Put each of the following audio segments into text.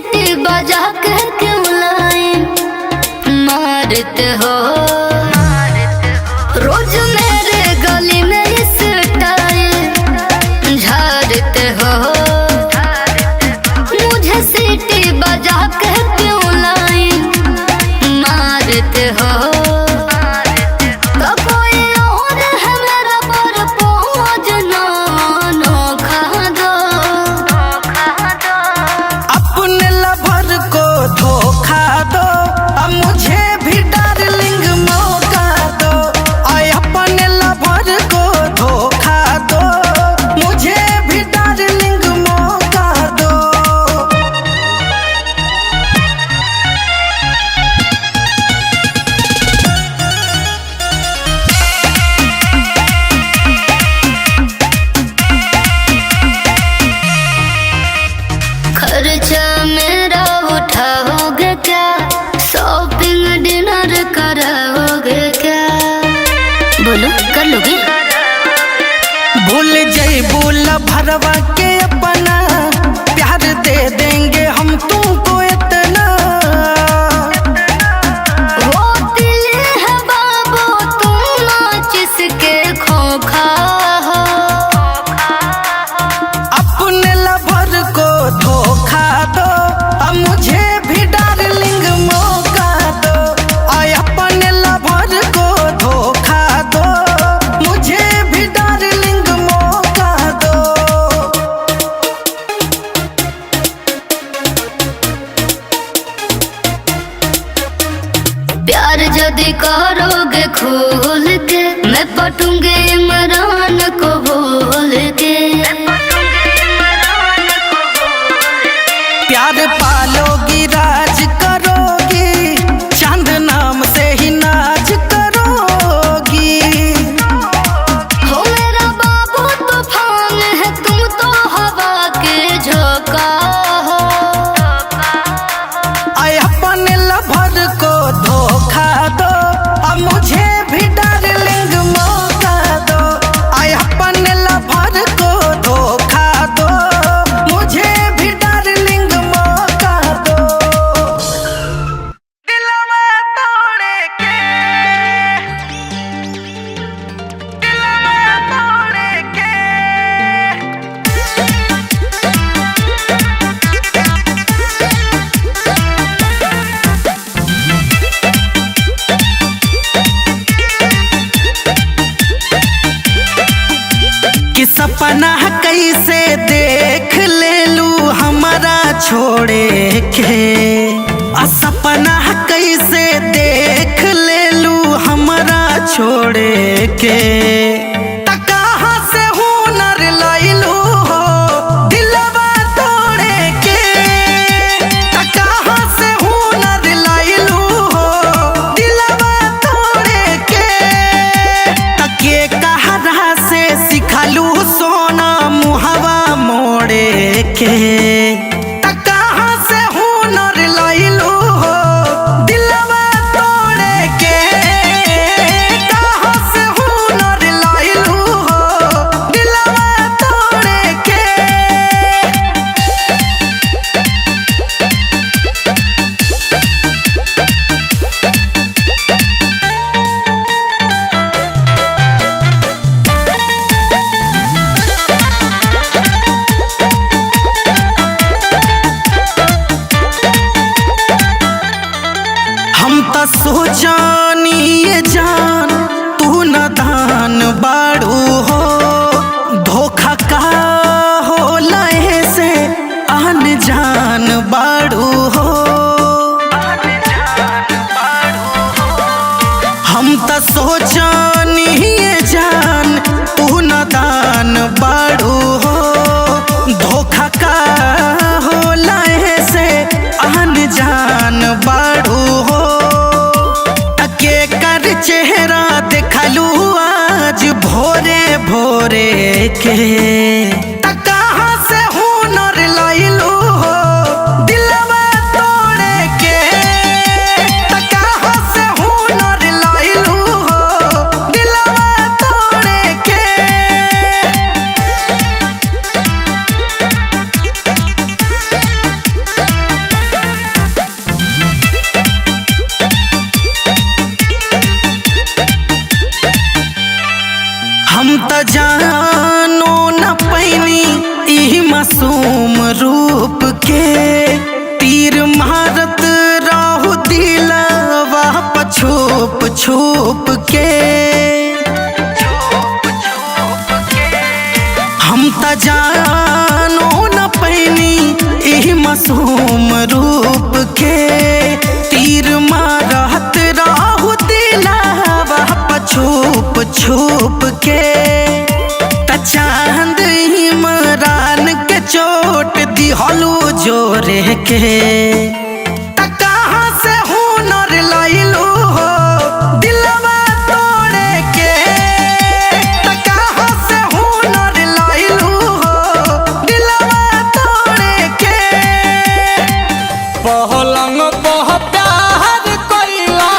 सीटी बजा के क्यों लाए मारते हो रोज मेरे गली में इस टाइम झाड़ते हो मुझे सीटी बजा के क्यों लाए मारते हो खर्चा मेरा उठाओगे क्या शॉपिंग डिनर कराओगे क्या बोलो कर लोगे भूल जाई बोल भरवा के अपना प्यार दे देंगे हम तुमको इतना वो दिल है बाबू तुम नाच इसके खोखा हो अपने लवर को धोखा दो अब मुझे भी डार्लिंग मौका दो आय अपने लवर को धोखा दो मुझे भी डार्लिंग मौका दो प्यार यदि करोगे खोल के मैं पटूंगे इमरान को बोल के प्यार पालोगी राज करोगी चांद नाम से ही नाच करोगी हो मेरा बाबू तूफान है तुम तो हवा के झोंका हो आय अपने लवर को धोखा दो अब मुझे भी डार्लिंग मौका दो आय अपने लवर को धोखा दो मुझे भी डार्लिंग मौका दो दिलवा तोड़े के दिलवा तोड़े के कि सपना कैसे देख ले लू हमारा छोड़े के सपना कैसे देख ले लू हमारा छोड़े के कहाँ से हुनर लैलू हो दिलवा तोड़े के कहाँ से हुनर लैलू हो दिलवा तोड़े के तके कहरा से सिखलू सोना मुहवा मोड़े के कहाँ से हुनर लैलू हो दिलवा तोड़े के कहाँ से हुनर लैलू हो दिलवा तोड़े के हम तो सोचानी ये जान तू न दान बाड़ू हो धोखा का हो लहे से आन जान बाड़ू हो हम तो सोचानी ये जान तू न दान बाड़ू हो धोखा का हो लहे से आन जान बाड़ू हो तके कर चेहरा देखलू आज भोरे भोरे के कहाँ से हुनर लैलू हो दिलवा तोड़े के कहाँ से हुनर लैलू हो दिलवा तोड़े के तीर मारत रहू दिलवा छुप छुप के। हम त जानो न पैनी एही मासूम रूप के। तीर मारत रहू दिलवा छुप छुप के। त चांद इमरान के चोट दिहलू जोरे के। त कहाँ से हुनर लइलू हो दिलवा तोड़े के। त कहाँ से हुनर लइलू हो दिलवा तोड़े के। पहलंग पह प्यार कइला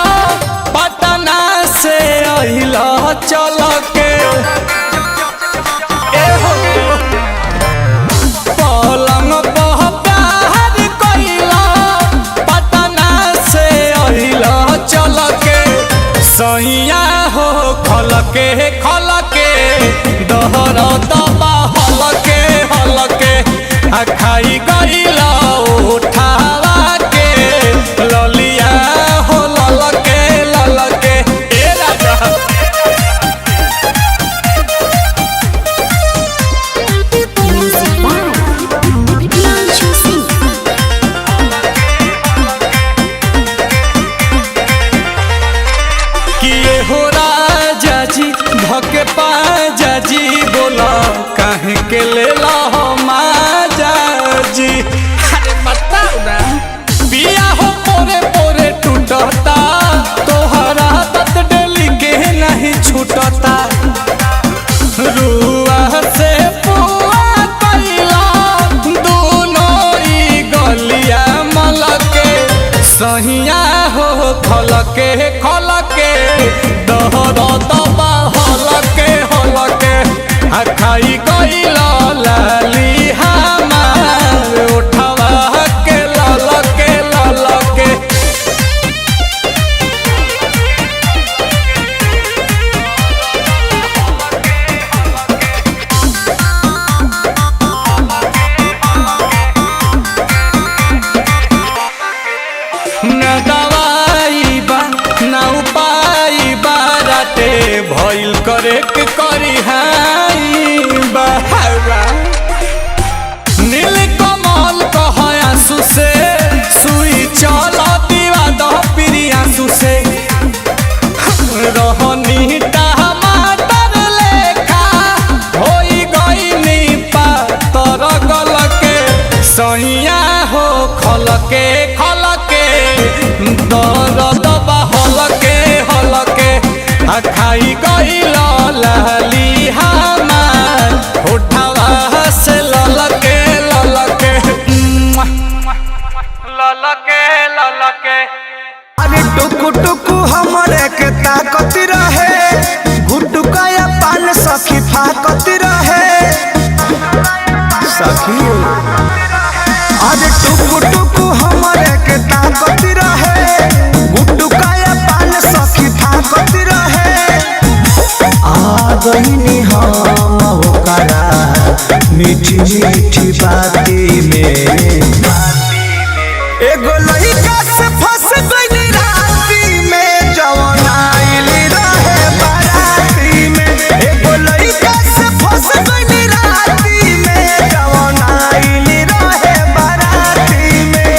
पटना से अइला चल के। पलंग पह प्यार कइला पटना से अइला चल के। सैया हो खल के दहर दबा हल के आ खाई गइला उठावा के ललिया हो लल के ए राजा। किए हो राजा जी धके पाजा जी बोला काहे के ले ला हो माजा जी। अरे बताओ ना बिया हो पोरे पोरे टूटता तोहरा तत डेली के नहीं छूटता। रुआ से पुआ कइला दोनों ई गलिया मलके। सहिया हो खल के दहर दबा हल के आ खाई गइला लाली हमार उठवा के लल के। न दवाई बा न उपाय बाराते भइल करे के करी हाई बहावा। नील कमल कह आंसू से सुई चल दीवा दह पिरी आंसू से। रहनी टमाटर लेखा होई गइनी पातर गल के। सैया हो खल के दर्द हल के आ खाई गइला लाली हमार उठावा से लल के अरे टुकु टुकु हमरे के ताकत रहे। गुटुकाया पान सखी फाकत रहे। सखी अरे टुकु टुकु हमरे के ताकत रहे। गुटुकाया पान सखी फाकत रहे। आ गइनी हम ओकरा मीठी मीठी बाती में। एगो लइका से फंस गइली राती में जवन आइली रहे बाराती में। एगो लइका से फंस गइली राती में जवन आइली रहे बाराती में।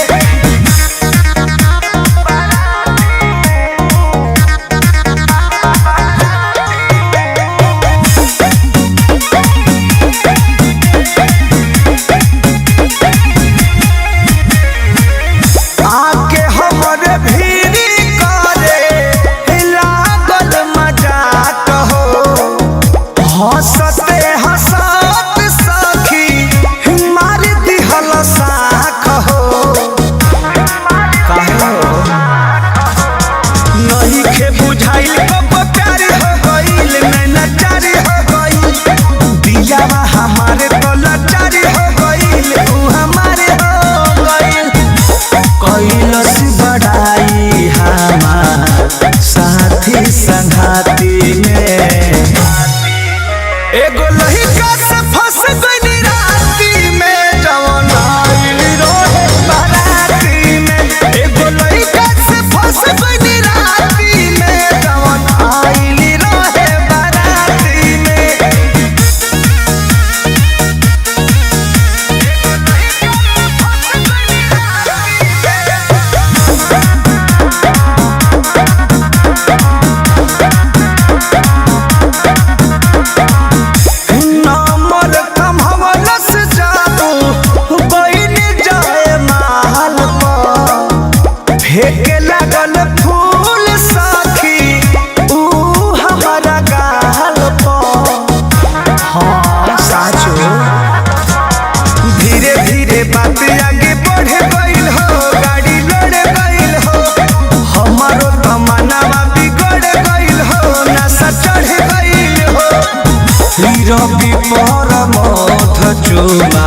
रवि पर मध चुमा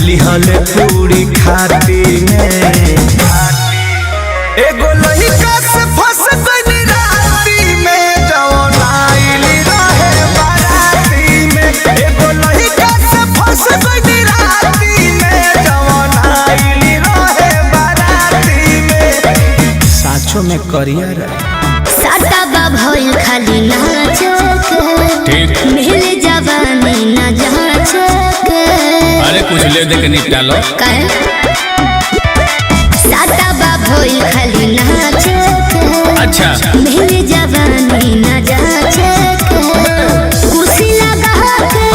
लिहल पूरी खाती में एगो लइका से फंस गइली राती में जवन आइली रहे बाराती में एगो लइका से फंस गइली राती में जवन आइली रहे बाराती में साचो में करियर साटा भइल खाली नाचके मिल जवानी न जाचके। अरे कुछ ले दे के निकालो काहे साटा भइल खाली नाचके अच्छा मिल जवानी न जाचके। कुर्सी लगा के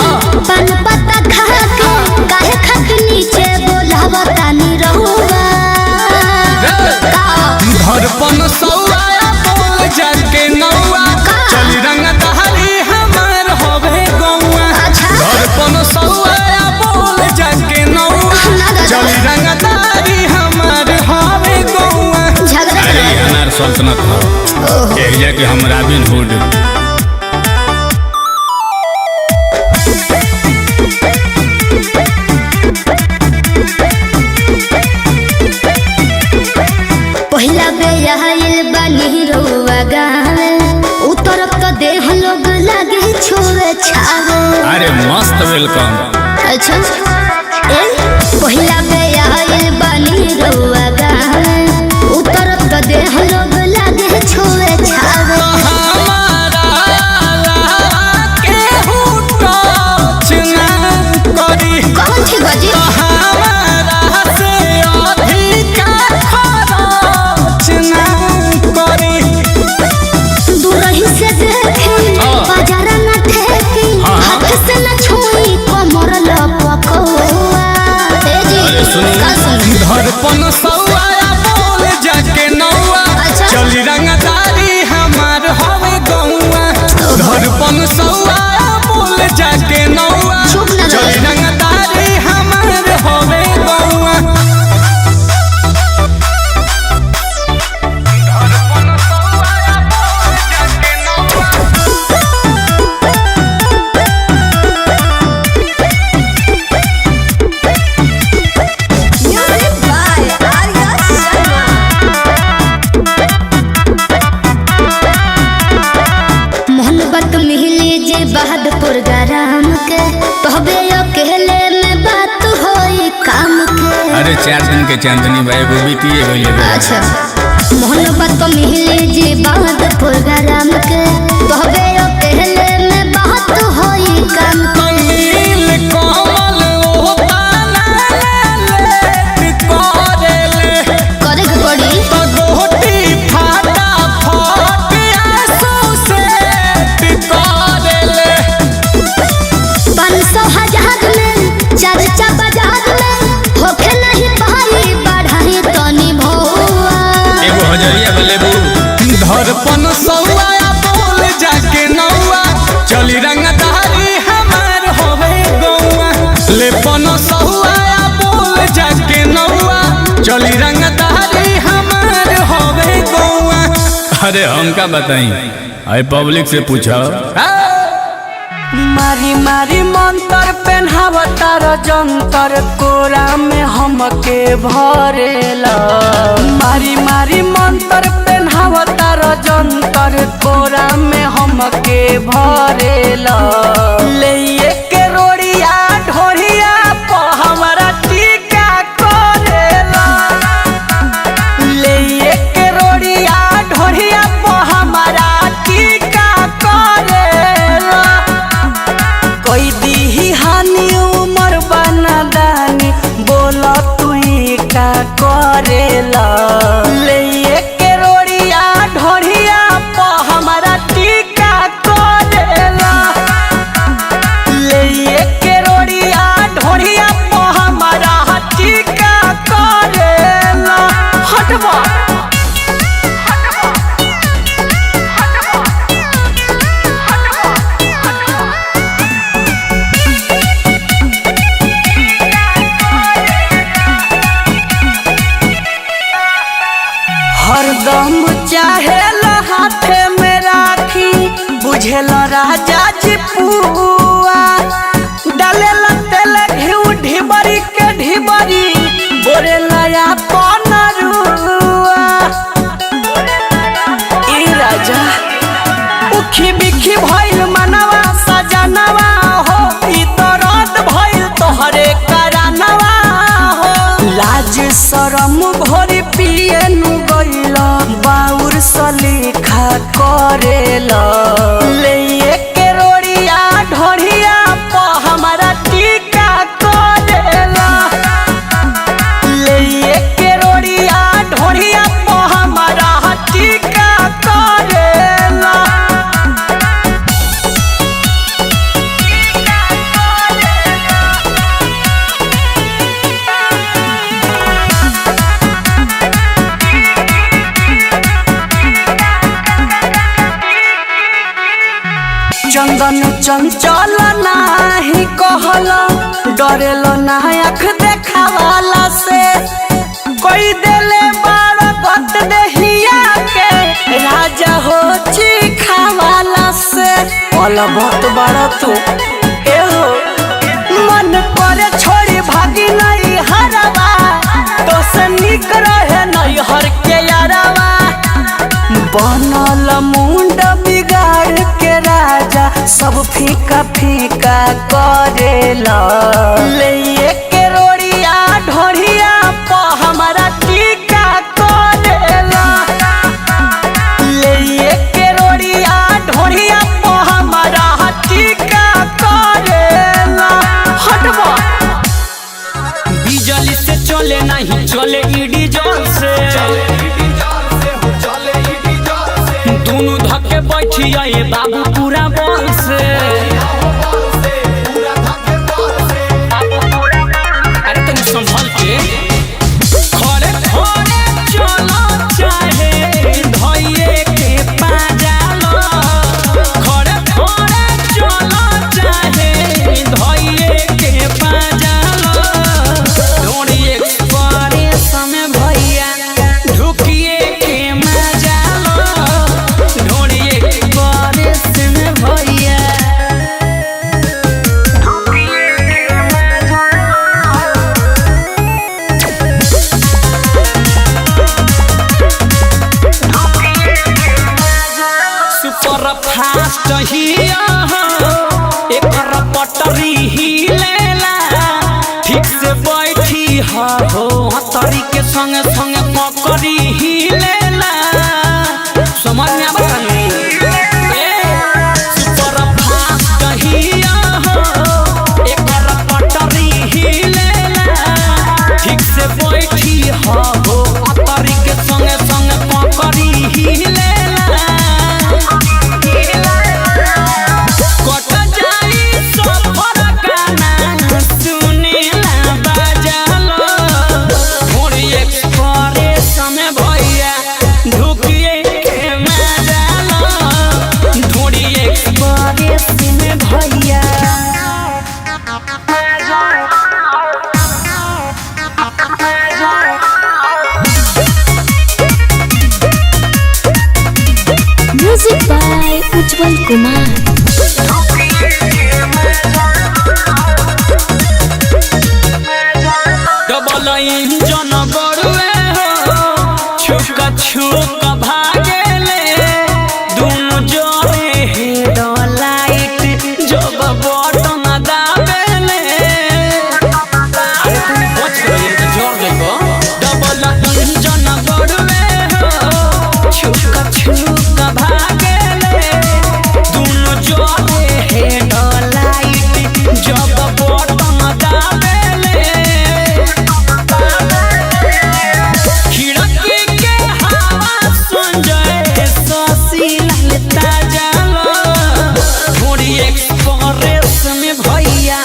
पान पत्ता खा के काहे खट नीचे बोलावा तानी रहुआ धड़पन सौआ बोल जाके नौआ चली रंग दहली हमार होवे गौआ। धड़पन सौआ बोल जाके नौआ चली रंग दहली हमार होवे गौआ। अरे अनार सल्तनत हो कह जा कि हम रॉबिन हुड। पहिला बेयाइल बानी रोवा गावे उतरब तो देह लोग लागे छोरे छावे। अरे मस्त वेलकम। अच्छा ए पहिला बेयाइल बानी रोवा गावे उतरब तो देह लोग लागे छोरे छावे। कौन थी बजी दूरही से देखी बाजारा न ठेकी हाथ से न छुई कमर लपकौआ। अरे सुनी धड़पन सौआ बोल जाके नौआ चली रंगदारी हमार होवे गौआ। धड़पन सौआ बोल जाके नौआ चली रंगदारी हमार होवे गौआ। मोहब्बत मिली जे बहादुर गराम के तहबे अकेले में बात होई काम के। अरे 4 दिन के चांदनी भाई वो बीतिए गइले। अच्छा मोहब्बत मिली जे बहादुर गराम के तहबे अकेले में बात होई काम के। नील कमल ओ पाला ले करेले करे के पड़ी गोटी फाटा फट आंसू से करेले। 500 हजार में चर्चा बाजार में होके नहीं पाई बढ़ाई तनी भौआ। एगो हजरिया बलेबू धड़पन सौआ बोल जाके नौआ चली रंगदारी हमार होवे गौआ। लेपन सौआ बोल जाके नौआ चली रंगदारी हमार होवे गौआ। अरे हमका बताई आई पब्लिक से पूछो। मारी मारी मंतर पेन्हावतार जंतर कोरा में हमके भरेला। मारी मारी मंतर पेन्हावतार जंतर कोरा में हमके भरेला। ले के रोड़िया ढोरिया प हमरा टीका करेला। ले के रोड़िया ढोरिया प हमरा टीका करेला। कोई दी हानि उमर बना दानी बोला तू का करेला। ले के रोड़िया ढोरिया प हमरा टीका करेला। ले के रोड़िया ढोरिया प हमरा टीका करेला। हटवा हरदम चाहेला हाथे में राखी बुझेला राजा जी पुआ। शाम भोरी पिए नु गइला बाउर सलीखा करेला ले के रोड़िया ढोरिया प हमारा टीका करेला ले के रोड़िया ढोरिया प हमारा टीका करेला। चंदन चंचल नाही कहला डरेल ना आँख देखावाला से कोई देले बार गत देहिया के राजा हो चिखावाला से वाला बहुत बड़ा तू एहो मन करे छोड़ी भागी नहीं हरवा तो से निक रहे नहीं हर के यारवा बनल मुंड बिगाड़ के राजा सब फीका फीका करेला ले के रोड़िया ढोरिया प हमारा टीका करेला ले के रोड़िया ढोरिया प हमारा टीका करेला। हटवा बिजली से चले नहीं चले ईडी जोर से दोनों धक्के बैठिया ये बाबू पूरा बल से अरे तुम संभल के खड़े खड़े चलो चाहे धइए के पाजालो खड़े खड़े चलो चाहे धइए के पाजालो ढोड़ी एक्सप्रेस में भैया ढुकिए के मजालो ढोड़ी एक्सप्रेस में भैया सुपर फास्ट हिया एकर पटरी हिलेला ठीक से बैठी हो हतरी के संग संग पकड़ी हिलेला समझ में आवत नहीं सुपर फास्ट हिया एकर पटरी हिलेला ठीक से बैठी हो हतरी के संग संग पकड़ी हिलेला कट जाई सफर गाना सुनेला बाजालो ढोड़ी एक्सप्रेस में भैया ढुकिए के मजालो ढोड़ी एक्सप्रेस में भैया music by Ujjwal Kumar. Double engine बड़ुए हो छुका छुका भागेले दोनों जोड़े हेडलाइट जब बटन दाबेले डबल इंजन बड़ुए हो छुका छुका भागेले दोनों जोड़े हेडलाइट जब बटन दाबेले खिड़की के हवा सुन जाए ससी ललता जालो ढोड़ी एक्सप्रेस में भैया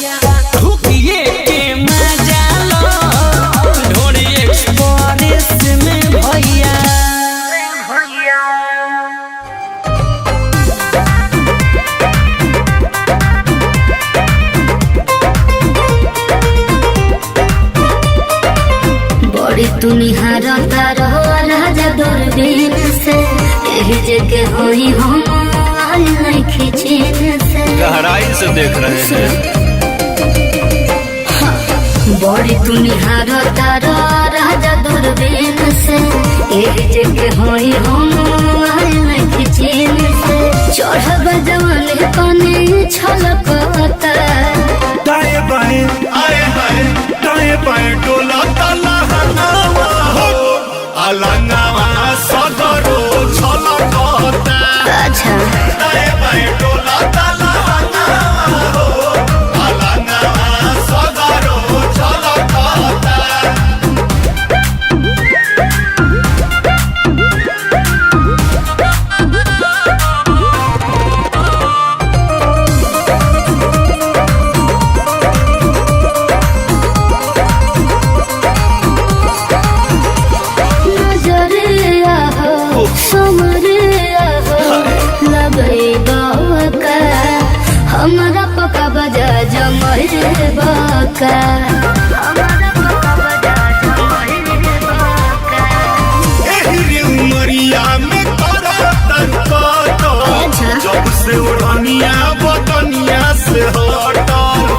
ढुकिए के मजालो ढोड़ी एक्सप्रेस में भैया बड़ी तू निहारता रहो राजा दूरबीन से यही जगह होई हम आई नहीं खींचीन से गहराई से देख रहे हैं बड़ी तू निहारता रहो राजा दूरबीन से यही जगह होई हम आई नहीं खींचीन से चढ़ब जवानी कने छलकता दाएं बाएं आए बाएं दाएं बाएं डोला ताला हनावा अलंगवा सदरो छलकता अच्छा दाए बाएं डोलता लहंगवा हो अलंगवा सदरो छलकता नजरिया हो समरिया हो लगई बाका हमरा पका बजा जमरे बाका हमरा पका बजा जमरे बाका एही उमरिया में करतन कतो अच्छा। जब से उड़निया बदनिया से हटल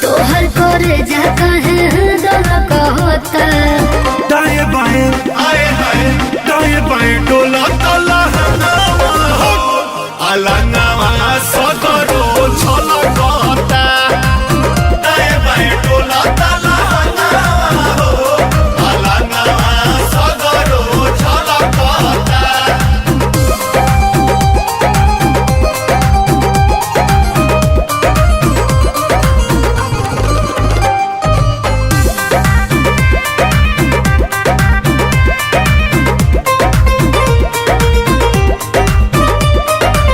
तोहर करे जा कहे दल कहता दाएं बाएं आए हाय दाएं बाएं डोलता लहंगवा हो अलंगवा सदरो छलकता दाएं बाएं डोलता लहंगवा हो अलंगवा सदरो छलकता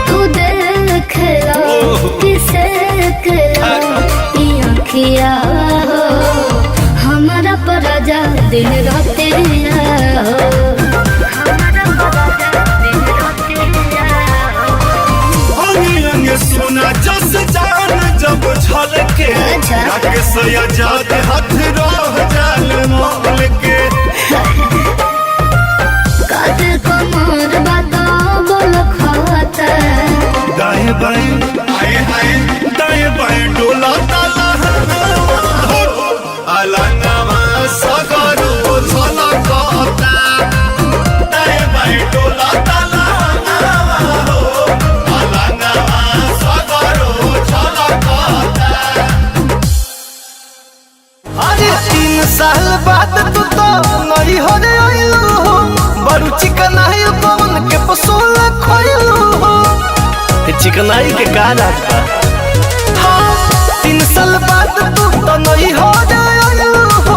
तू देख लो किसे अखिया हो हमारा पराजा दिन राते हो हमारा पराजा दिन राते हो अंगे अंगे सोना जस जान जब झलके अच्छा। लागे सयाजाद हाथ रह जाल मोल के काते कमर बाता बोल खाता दाएं बाएं आए हाय दाएं बाएं डोलता लहंगवा हो अलंगवा सदरो छलकता दाएं बाएं डोलता लहंगवा हो अलंगवा सदरो छलकता अरे 3 साल बाद तू तो नई हो रे आइलू हो बड़ू चिकनाई पवन के पसोल खोइलू हो चिकनाई के का राज बा हाँ 3 साल बाद तू तो नई हो रे आइलू हो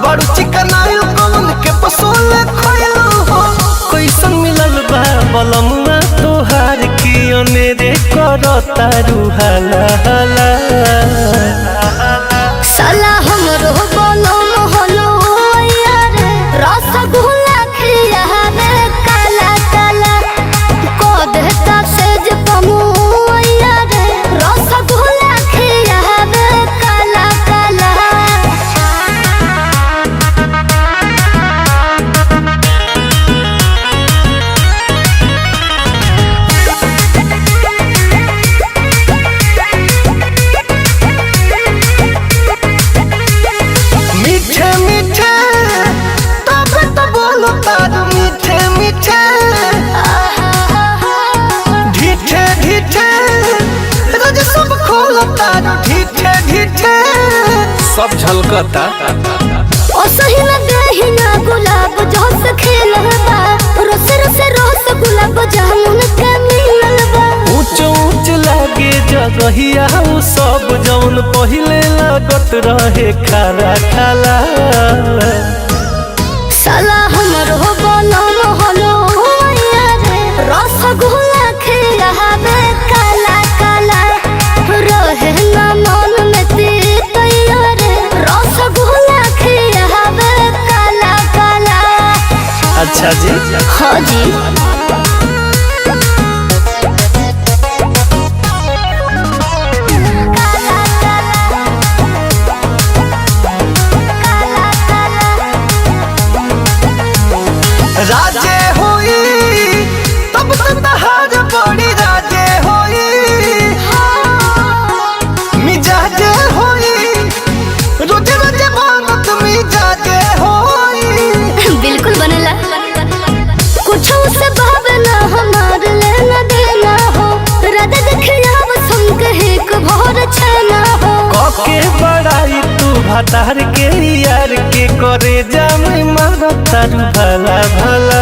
बड़ू चिकनाई पवन के पसोल खोइलू हो कैसन मिलल बा बलमुआ तोहार की अनेरे करता रुहाला हाला साला हमरो बोलो मोहलो यार रसगुल्ला खिया रे काला काला को देता सेज पमु यार रसगुल्ला खिया रे काला काला मीठे मीठे तब तो बोलो तारू मीठे मीठे ढीठे ढीठे रोज सब खोलो तारू ढीठे ढीठे सब झलकता ओ सही न देही ना गुलाब जोस खेलबा रोस रोस रोस गुलाब जामुन के मिललबा ऊंच ऊंच लागे जगहिया उ सब जौन पहिले लागत रहे खारा खाला साला हमरो बोलो मोहलो यार रसगुल्ला खिया रे काला काला रहे ना मन में तीत यार रसगुल्ला खिया रे काला काला अच्छा जी हाँ जी राजे होई तब तो तहार बड़ी राजे होई मिजाजे होई रोजे रोजे मांगत मिजाजे होई बिल्कुल बनला कुछ से भतार के यार के करे जामे मारो तारू भला भला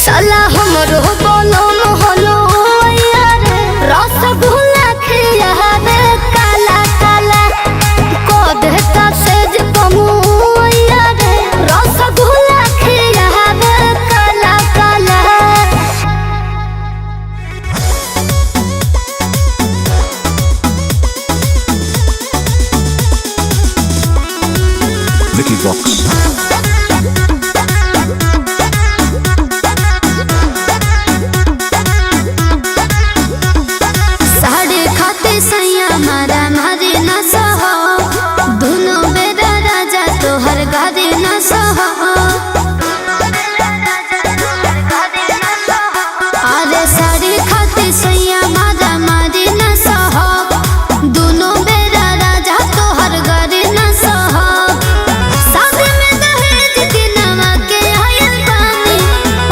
साला हमरो बोलो मोहलो यार रसगुल्ला खियावे काला काला को देता सेज कमु यार रसगुल्ला खियावे काला काला Vicky Vox. साढ़े खाते सैया मारा मारे न सहो दोनों बेरा राजा तोहर गारे न सहो अरे साढ़े खाते सैया मारा मारे न सहो दोनों बेरा राजा तोहर गारे न सहो शादी में दहेज के नवा के आयल बानी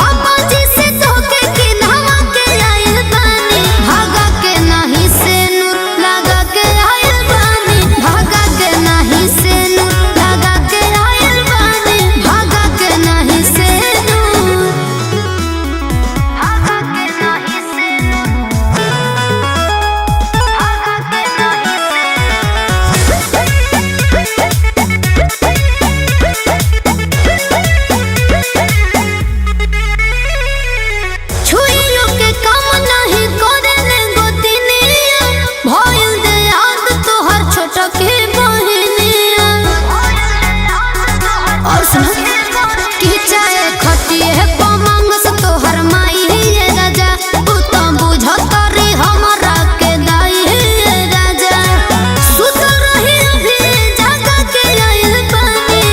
पापा जी से धोखे के नवा के आयल बानी भागा के नहीं से नूर लगा के आयल बानी भागा के नहीं से नूर लगा के आयल बानी भागा के नहीं से नूर भागा के नहीं से नूर छुइयो के काम नहीं करे गोतिनिया भइल दे याद तोहर छोट के बहनिया और सुनो कि चाहे खटिए पमंग से तोहर माई ये राजा तू तो बुझत रे हमरा के दाई ये राजा सुतल रही अभी जागा के आइल बानी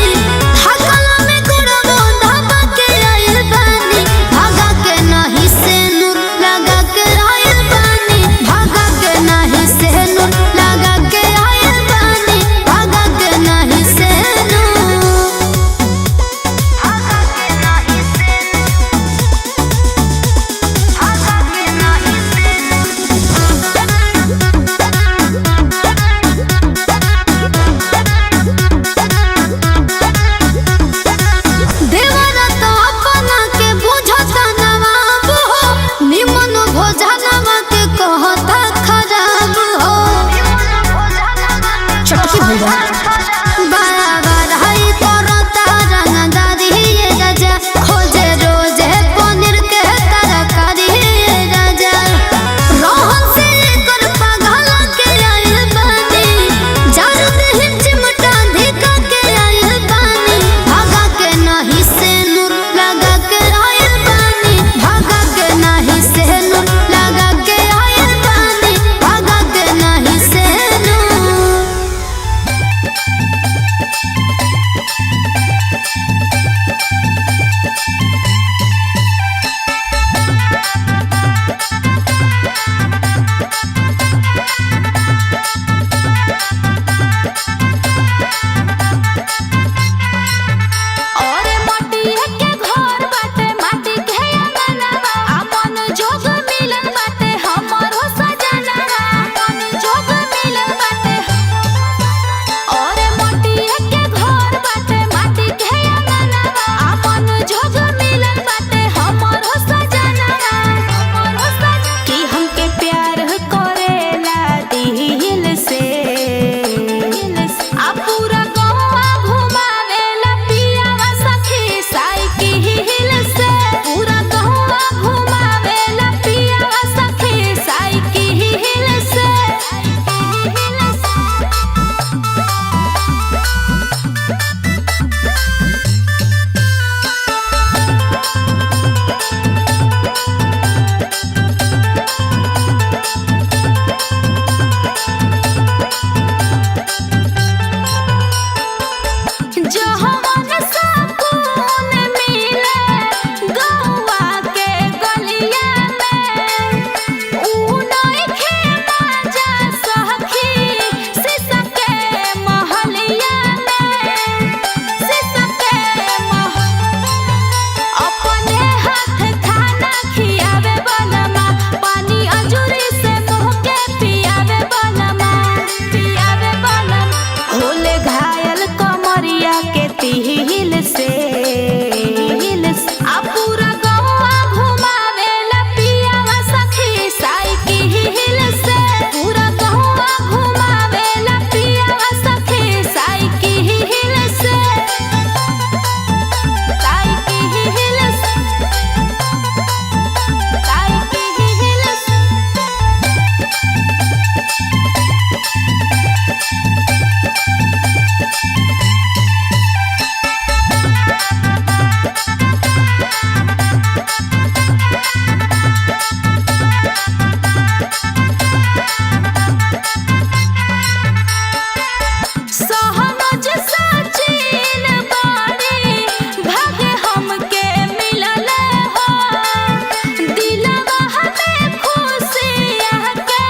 थकला में गुड़बो धाबा के आइल बानी भागा के नहीं से नूर लगा के आइल बानी भागा के नहीं से नूर लगा के आइल बानी भागा के नहीं से नूर भागा के नहीं से भागा के नहीं देवरा तो अपना के बुझता नवाब हो निमन भोजनवा के कहता खराब हो चटकी भैया बारा बारा हई करता रंगदारी ये राजा खोजे रोजे पनीर के तरकारी ये राजा रोहन से कर पागला के आइल बानी जारू देहि चिमटा धिका के आइल बानी भागा के नहीं से नूर लगा के आइल बानी भागा के नहीं से नूर लगा के आइल बानी भागा के नहीं से नूर और माटी के घर बाटे माटी के अंगनवा अपन जोग मिलन बाटे हमरो सजनवा अपन जोग मिलन बाटे और माटी के घर बाटे माटी के अंगनवा अपन जोग मिलन बाटे हमरो सजनवा कि हमके प्यार करेला दिल से आ पूरा गौवा घुमावेला पियावा सखी साइकिल से पूरा गौवा घुमावेला पियावा सखी साइकिल से जो हमन सकून मिले गौवा के गलिया में ऊ नइखे मजा सखी शीशा के महलिया में शीशा के अपने हाथ खाना खियावे बलमा पानी अंजूरी से मुँह के पियावे बलमा साइकिल से आ पूरा गौवा घुमावेला पियावा सखी साइकिल से पूरा गौवा घुमावेला पियावा सखी साइकिल से सहनज सचिन बाड़ी भागे हमके मिलल हो दिलवा हमें खुशियाँ के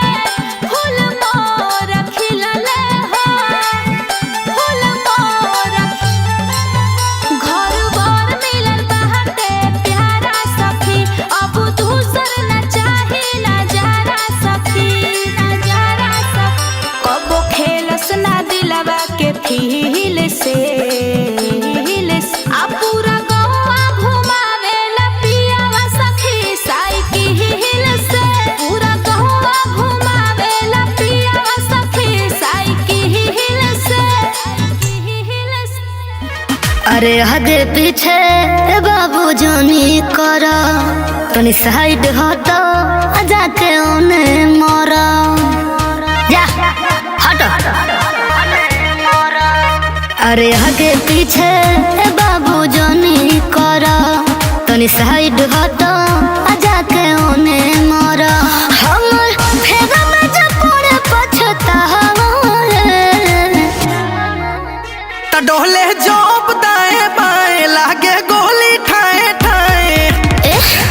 फूल मोर खिलल हो फूल मोर घर बार मिलल बाटे प्यारा सखी अब दूसर न चाही नजारा सखी नजारा सखी कबो खेलस ना दिलवा के फील से आ पूरा गौवा घुमावेला पियावा सखी साइकिल से पूरा गौवा घुमावेला पियावा सखी साइकिल से अरे आगे पीछे बाबू जानी करा तनी साइड हटो जाके ओने मरा जा हटो अरे आगे पीछे बाबू जानी करा तनी साइड हटो जाके ओने मरा हमर फेगा में जब पड़े पछतावा त डोले जोप दाएं बाएं लागे गोली ठाए ठाए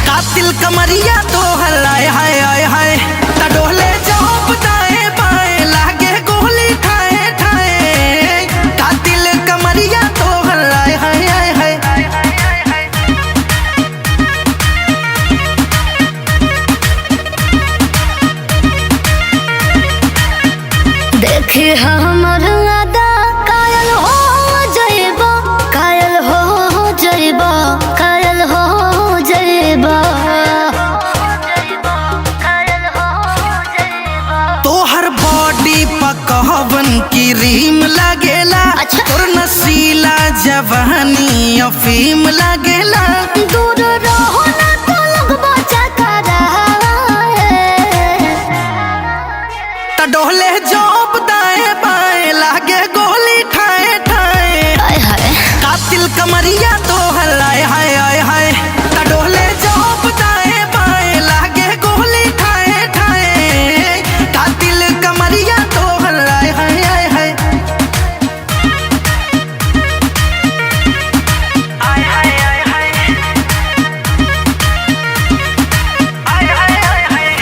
कातिल कमरिया तो हलाए हाय हाय हाय त डोले जोप दाएं बाएं लागे गोली ठाए ठाए कातिल कमरिया तो हलाए हाय हाय हाय देखी हमर अदा कायल हो जइबा कायल हो जइबा कायल हो जइबा तोहर बॉडी पकवन की रीम लगेला अच्छा। तोर नसीला जवानी अफीम लगेला दूर रहो ना तो लगबा चकरा त डोले जोप दाएं बाएं लागे गोली ठाए ठाए हाय हाय कातिल कमरिया तो हलाए हाय हाय हाय त डोले जोप दाएं बाएं लागे गोली ठाए ठाए कातिल कमरिया तो हलाए हाय हाय हाय आय हाय हाय हाय आय हाय हाय हाय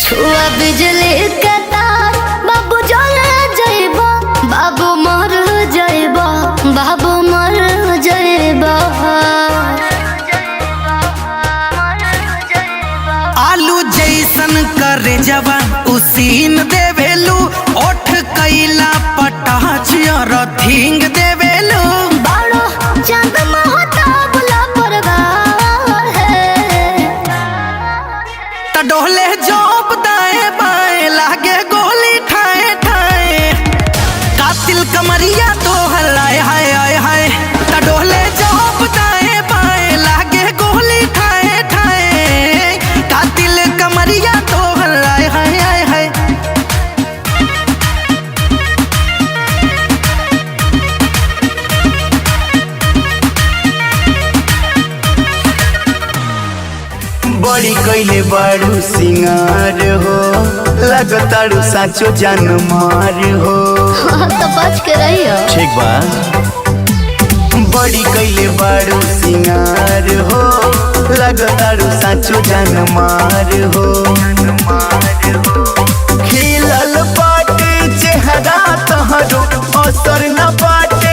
छुआ बिजली के तार बाबू जले जइबा बाबू मर जइबा बाबू मर जइबा आलू जैसन करे जवा उसीन देवेलू ओठ कैला पटाच रथिंग देवेलू बाड़ो चांद महता बुला परगार है त डोले जोप दाएं बाएं लागे गोली ठाए ठाए कातिल कमरिया तो हलाए हाय हाय हाय त डोले जोप दाएं बाएं लागे गोली ठाए ठाए कातिल कमरिया तो हलाए हाय हाय हाय बड़ी कैले बारू सिंगार हो लगतारू साचो जान मार हो तो बच के रहियो ठीक बा बड़ी कैले बारू सिंगार हो लगतारू साचो जान मार हो खिलल बाटे चेहरा तहरो असर न बाटे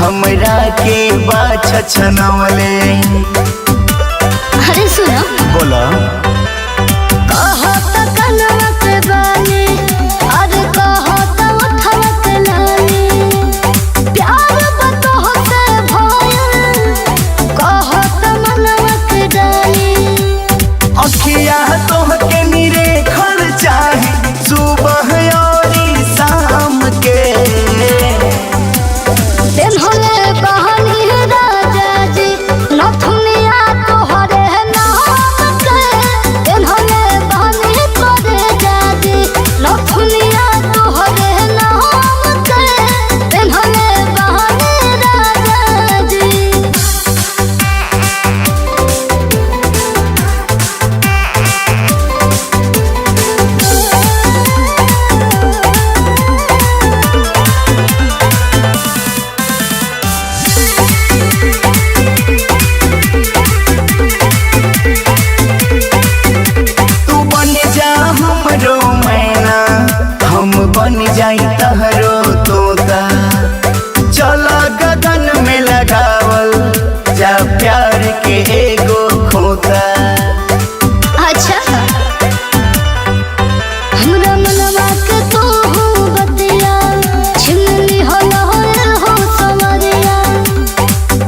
हमरा के बाछ छनवले। अरे सुनो बोला कहत कनवा के बानी, अरे कहत उठवा के लानी, प्यार बतोहते भयल, कहत मनवा के डाली। अखिया तोहके निरेखल चाही सुबह और शाम के। दिन होले बहानी राजा जी, नथुनिया तोहरे नाम के। दिन होले बहानी करे जाजी, नथुनिया तोहरे नाम के। दिन होले बहानी राजा जी। तू बन जा हमरो मैना, हम बन जाई तहरो तोता। चल गगन में लगावल जा प्यार के एगो खोता। अच्छा हमरा मनवा के तो हूँ बतिया, छिलनी होला हो सवरिया।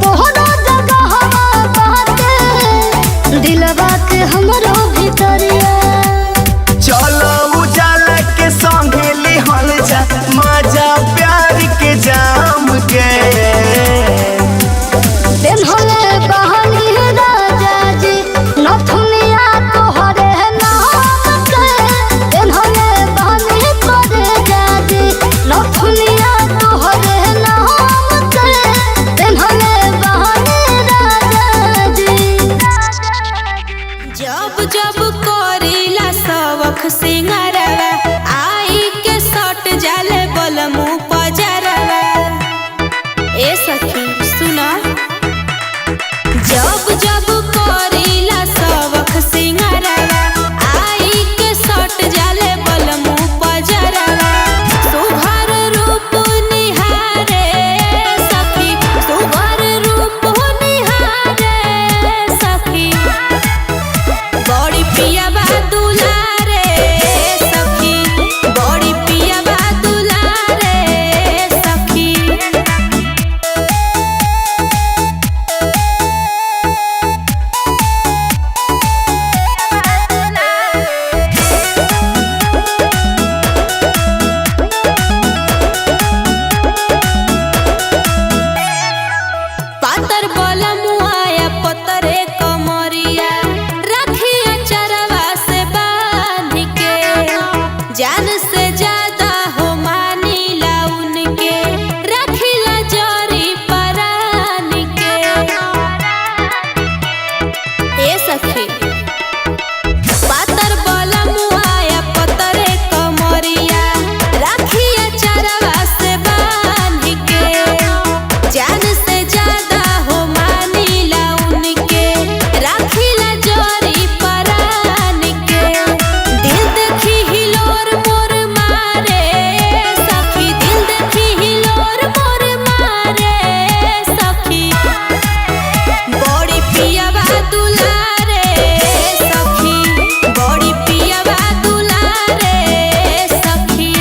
तोहरा जगह हवा बाटे, दिलवा के हमरो भितरिया। चलो उजाला के संगे लिहल जा मजा प्यार के जाम के। दिन होले बहानी राजा जी, नथुनिया तोहरे नाम के। दिन होले बहानी करे जाजी, नथुनिया तोहरे नाम के। दिन होले बहानी राजा जी। जब जब करीला सबख सिंगारवा, आई के सट जाले बलमु पजरवा। ए सखी सुना, जब जब करीला सबख सिंगारवा, आई के सट जाले बलमु पजरवा। सुघर रूप निहारे सखी, सुघर रूप निहारे सखी। बड़ी पिया बा दुलारे सखी, बड़ी पिया बा दुलारे सखी। पातर बोला मुआया पतरे कमरिया, रखिया चरवा से बांध के। जान से ज्यादा हो मानीला उनके, रखिला जरी परान के। ए सखी पातर बोला मुआया पतरे कमरिया, रखिया चरवा से बांध के। जान से ज्यादा हो मानीला उनके, राखिला जरी परान के। दिल देखी हिलोर मोर मारे सखी, दिल देखी हिलोर मोर मारे सखी। बड़ी पिया बा दुलारे सखी, बड़ी पिया बा दुलारे सखी।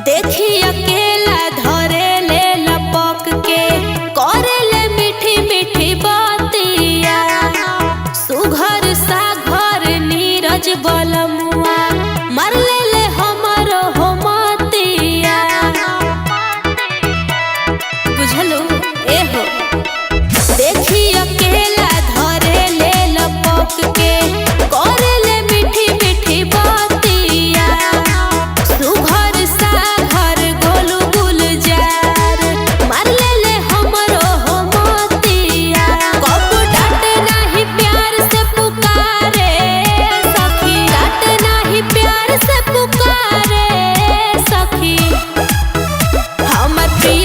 देखी अकेला धरे ले लपक के, करे ले मीठी मीठी बातिया। सुघर सा घर नीरज बलमुआ, मर ले हमरो हो मतिया। बुझलू ए हो, देखी अकेला धरे ले लपक के, करे ले मीठी मीठी बातिया। सुघर सा घर गोलू गुलजार, मार ले हमरो हो मतिया। कब डांट नाही प्यार से पुकारे सखी, डांट नाही प्यार से पुकारे सखी। हमर प्रिय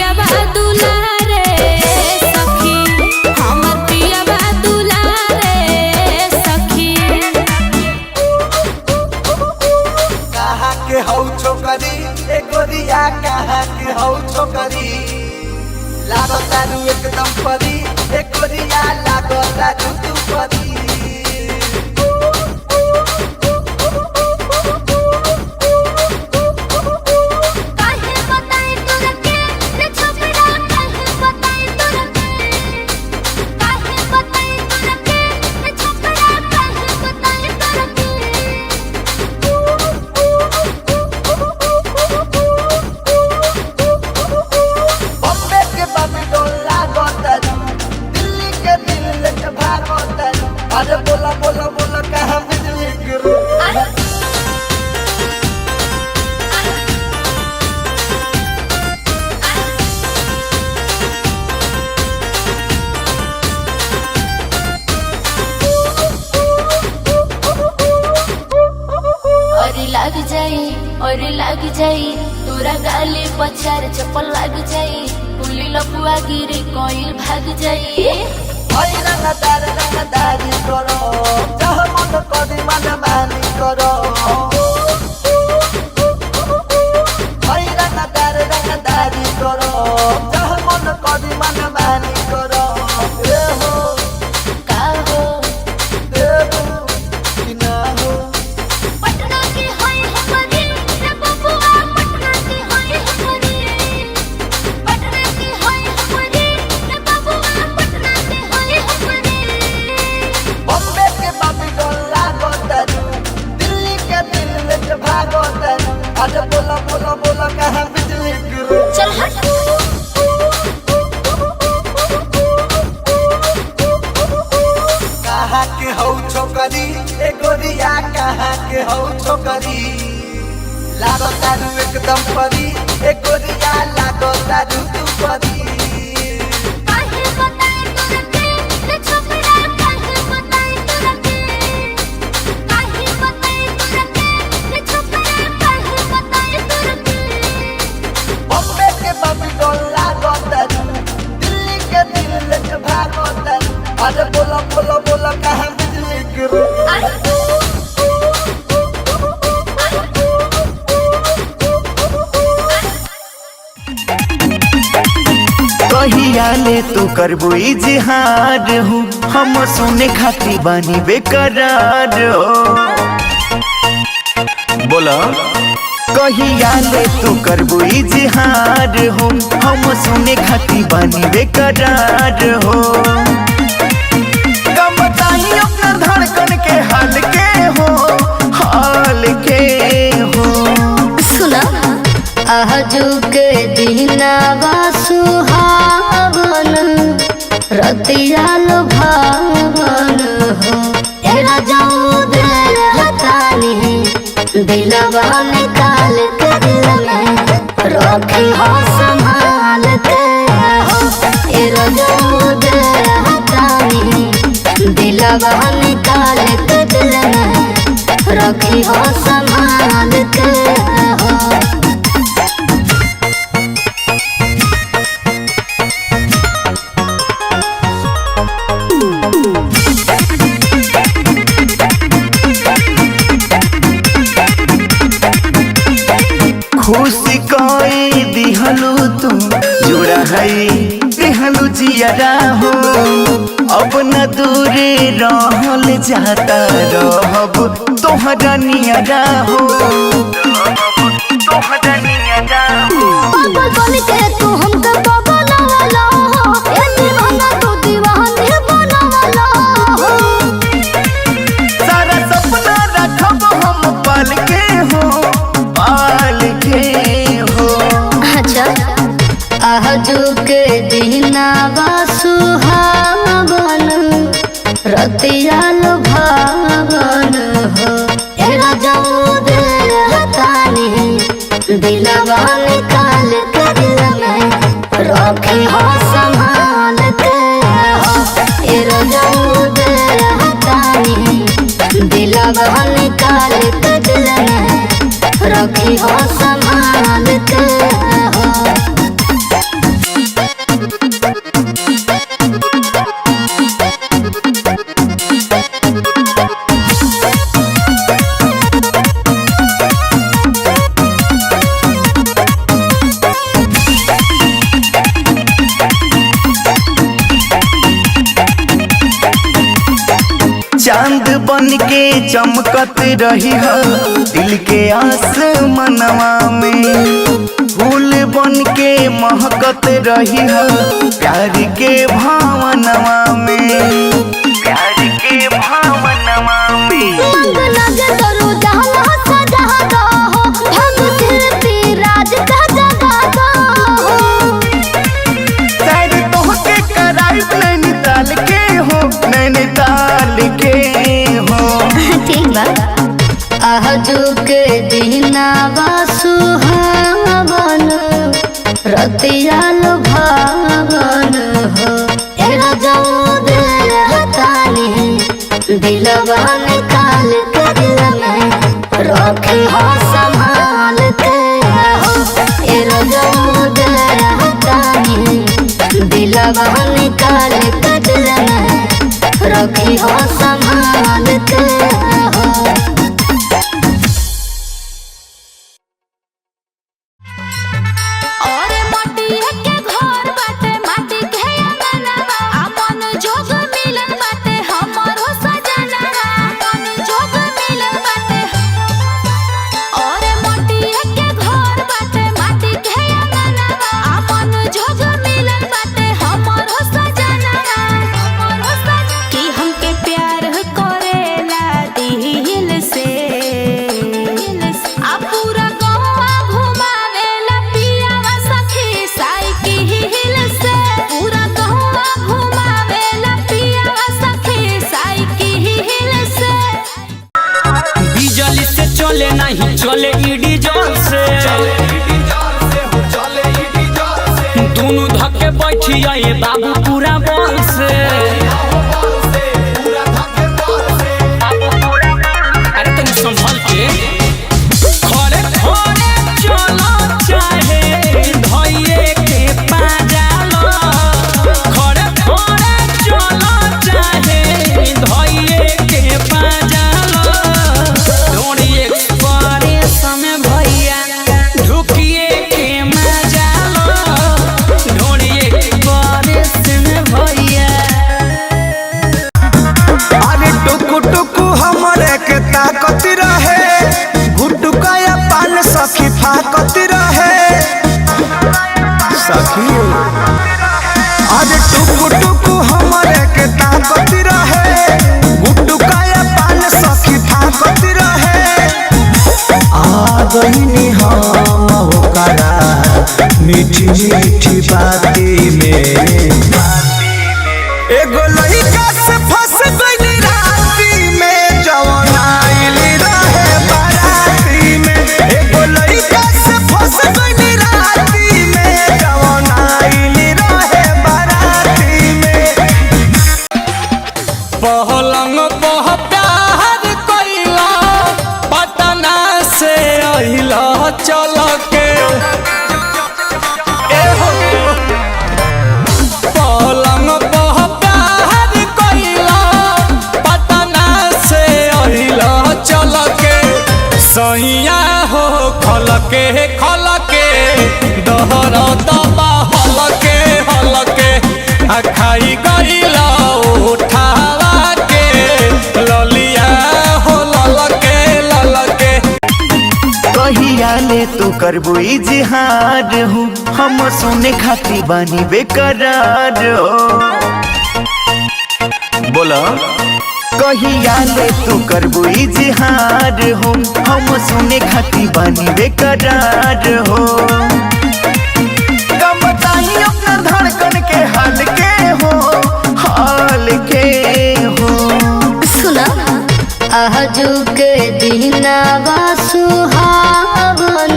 लागो तारू एकदम परी एक गोरिया लागो तारू तू परी काहे बताई तोरा के रे छोकरा काहे बताई तोरा के काहे बताई तोरा के रे छोकरा काहे बताई तोरा के बॉम्बे के बाबी डोल लागो तारू दिल्ली के दिल लेके भागो तारू अरे बोला बोला बोला कहाँ बिजली गिरू और लग जाई तोरा गाली पछार चप्पल लग जाई पुली लपुआ गिरी कोइल भाग जाई हई रंगदारी करो चाह मन कदी मन मानी करो हई रंगदारी करो चाह मन कदी मन मानी करो ए हो का हो देबू कि ना हो पटना की होई हमरी रे बबुआ पटना की होई हमरी पटना की होई हमरी रे बबुआ पटना की होई हमरी बॉम्बे के बाबी डोल लागो तारू दिल्ली के दिल लेके भागो तारू अरे बोला बोला बोला कहाँ बिजली गिरू चल हट कहाँ के हौ छोकरी ए गोरिया कहाँ के हौ छोकरी लागो तारू एकदम परी ए गोरिया लागो तारू तू परी काहे बताई तोरा के रे छोकरा काहे बताई तोरा के काहे बताई तोरा के रे छोकरा काहे बताई तोरा के बॉम्बे के बाबी डोल लागो तारू दिल्ली के दिल लेके भागो तारू अरे बोला बोला बोला कहाँ बिजली गिरू कहिया ले तू करबो इजहार हूँ हम सुने खाती बानी बेकरार हो बोला कहिया ले तू करबो इजहार हूँ हम सुने खाती बानी बेकरार हो कम बताई अपना धड़कन के हाल के हो सुना आजू के दिनावा सुहावन रतिया लुभावन हो एरा जाऊ दिल हतानी दिलवा निकाल के दिल में रखी हो संभाल के हो एरा जाऊ दिल हतानी दिलवा निकाल के दिल में रखी हो संभाल के हो खुशी कोई दिहलू तू जोड़ा है दिहलू जियरा हो अब न दूरे रहल जाता रहब तोहरा नियरा हो तोहरा नियरा हो पागल बन के तू हमके बगलवाला हो ए दीवाना तू दीवाने बनवाला हो सारा सपना रखब हम पाल के हो अच्छा आजू के दिनावा सुहावन रतिया लुभावन हो एरा जाऊ दिल हतानी दिलवा निकाल के दिल में रखी हो संभाल के हो एरा जाऊ दिल हतानी दिलवा निकाल के दिल में रखी हो संभाल के हो चांद बन के चमकत रही हो दिल के आसमानवा में, फूल बन के महकत रही हो प्यार के भावनवा में, प्यार के भावनवा में। मंग लगे करो जहाँ सजा दो हो, हम सिरती राज का जगा दो हो। शायद तोहके कराइब नैनीताल के हो, नैनीताल के हो। ठीक बा। आजू के दिनावा सुहावन, रतिया लुभावन हो। तेरा जऊद रहतानी दिलवा निकाल के दिल में रखे हो संभाल के हो। तेरा जऊद रहतानी दिलवा निकाल के दिल में रखी हो संभाल के हो। और माटी के घर बाटे, माटी के अंगनवा, अपन जोग मिलन बाटे हमरो सजनवा, अपन जोग मिलन बाटे। और माटी के घर बाटे, माटी के अंगनवा, अपन जोग मिलन बाटे हमरो सजनवा, हमरो सजनवा। कि हमके प्यार करेला दिल से, आ पूरा गौवा घुमावेला पियावा सखी साइकिल से, पूरा गौवा घुमावेला पियावा सखी साइकिल से। बिजली से चले नहीं चले डीजल से, दोनों धक्के बैठी आए बाबू पूरा बल से। अरे तनी संभल के खड़े खड़े चलो चाहे धइये के पाजालो, खड़े खड़े चलो चाहे धइये के पाजालो। डोरी एक्सप्रेस में भैया ढुकिए के मजालो, डोरी एक्सप्रेस में भैया। अरे टुकु टुकु हमरे के ताकत रहे, गुटुकाया पान सखी फाकत रहे सखी। अरे टुकु टुकु हमरे के ताकत रहे, गुटुकाया पान सखी फाकत रहे। आ गईनी हम होकरा मीठी मीठी बाती में, एगो लइका से फंस गइली राती में, जवन आइल रहे बाराती में। एगो लइका से फंस गइली राती में, जवन आइल रहे बाराती में। पहलंग पह प्यार कइला, पटना से अइला चल के। एहो पलंग पह प्यार कइला, पटना से अइला चल के। सैया हो खल के दहर दबा हल के आ खाई गइला उठावा के ललिया हो लल के। कहिया ले तू करबो इजहार हो, हम सुने खाती बानी बेकरार हो। बोला कहिया ले तू करबो इजहार हो, हम सुने खाती बानी बेकरार हो। कब बताई अपना धड़कन के हाल के हो, हाल के हो। सुना आजू के दिनावा सुहावन,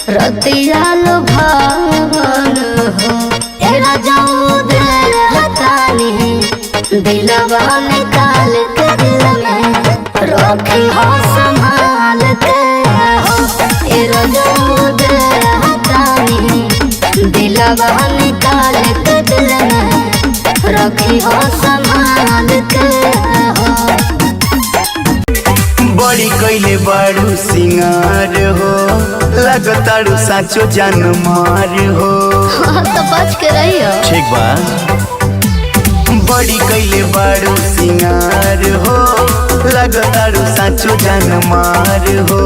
रतिया लुभावन हो। तेरा जऊद रहतानी दिलवा निकाल के दिल में रखी हो संभाल के हो। तेरा जऊद रहतानी दिलवा निकाल के दिल में रखी हो संभाल के हो। बड़ी कैले बारू सिंगार हो, लगतारू साचो जान मार हो। तो बच के रहियो। ठीक बा बड़ी कैले बारू सिंगार हो लगतारू साचो जान मार हो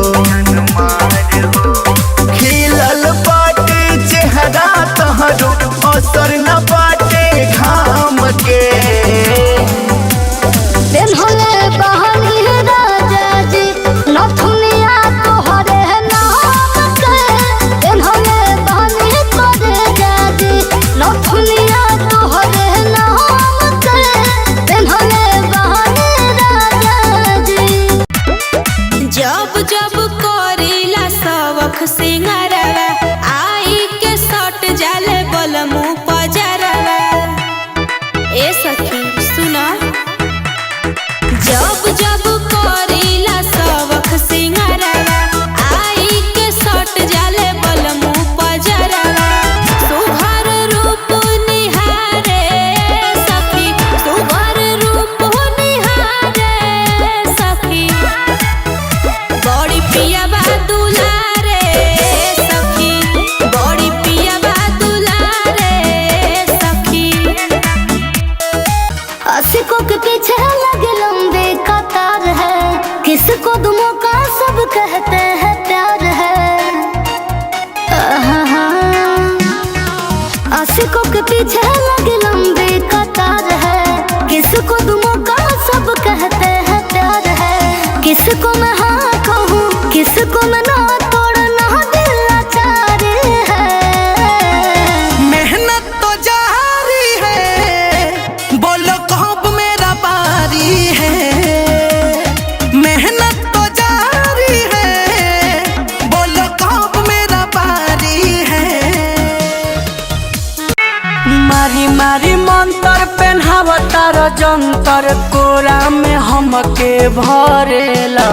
खिलल बाटे चेहरा तहरो असर न बाटे घाम के पेन्हले बहनी राजा जी नथुनिया तोहरे नाम के पेन्हले बहनी तोरे जाजी नथुनिया तोहरे नाम के पेन्हले बहनी राजा जी जब जब करीला सबक सिंगारवा आई के सट जाले बलमु पजरवा ए सखी सुना जब जब करीला सबक सिंगारवा आई के सट जाले बलमु पजरवा सुभर रूप निहारे सखी सुभर रूप निहारे सखी बड़ी पिया बा दुलारे सखी बड़ी पिया बा दुलारे सखी आशिकों के पीछे लगे लंबे कतार है किसको दुमों का सब कहते हैं प्यार है आशिकों के पीछे लगे लंबे कतार है किसको दुमों का सब कहते हैं प्यार है किसको मैं हाँ कहूँ किसको मैं ना तोड़ना दिल लाचार है मेहनत तो जारी है बोलो कब मेरा पारी है मेहनत तो जारी है बोलो कब मेरा पारी है मारी मारी मंतर पेन्हावतार जंतर कोरा में हमके भरेला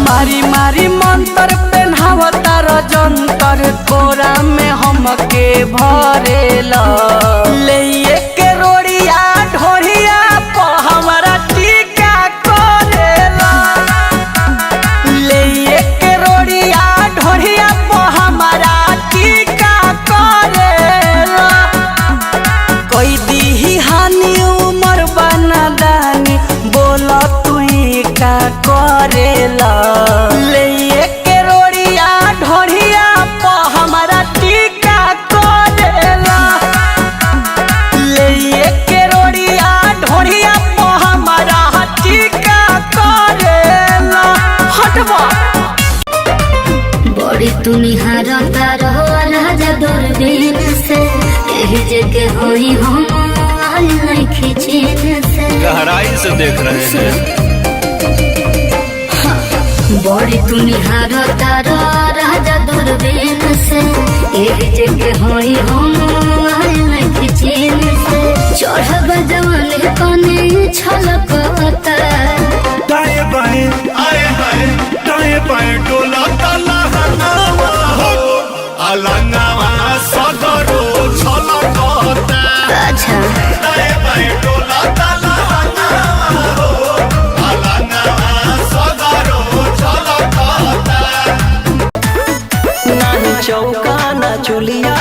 मारी मारी मंतर पेन्हावतार जंतर कोरा में हमके भरेला ले के रोड़िया ढोरिया प हमारा टीका करेला ले के रोड़िया ढोरिया प हमारा टीका करेला कोई दी हानि उमर बना दानी बोला तू का करेला ले के रोड़िया ढोरिया प हमारा टीका करेला ले के रोड़िया ढोरिया प हमारा टीका करेला हटवा बड़ी तू निहारता रहो राजा दूरबीन से यही जगह होई हम आई नहीं खींचीन से गहराई से देख रहे हैं। बड़ी तू निहारता रहो राजा दूरबीन से यही जगह होई हम आई नहीं खींचीन से चढ़ब जवानी कने छलकता दाएं बाएं आए हाय दाएं बाएं डोला ताला हनावा हो अलंगावा सदरो छलकता अच्छा दाएं बाएं डोला ताला हनावा हो अलंगावा सदरो छलकता नहीं चौका ना चुलिया